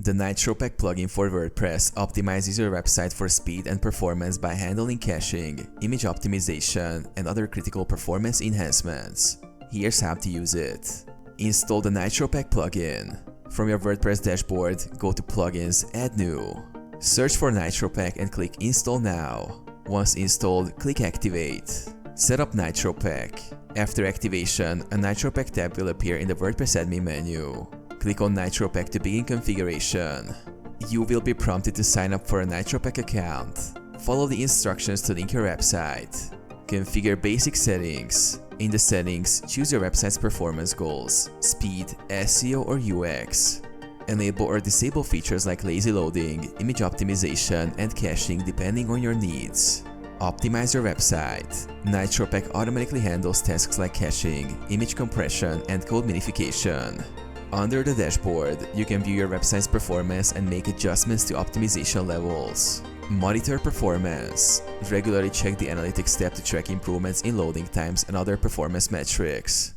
The NitroPack plugin for WordPress optimizes your website for speed and performance by handling caching, image optimization, and other critical performance enhancements. Here's how to use it. Install the NitroPack plugin. From your WordPress dashboard, go to Plugins, Add New. Search for NitroPack and click Install Now. Once installed, click Activate. Set up NitroPack. After activation, a NitroPack tab will appear in the WordPress admin menu. Click on NitroPack to begin configuration. You will be prompted to sign up for a NitroPack account. Follow the instructions to link your website. Configure basic settings. In the settings, choose your website's performance goals, speed, SEO or UX. Enable or disable features like lazy loading, image optimization, and caching depending on your needs. Optimize your website. NitroPack automatically handles tasks like caching, image compression, and code minification. Under the dashboard, you can view your website's performance and make adjustments to optimization levels. Monitor performance. Regularly check the Analytics tab to track improvements in loading times and other performance metrics.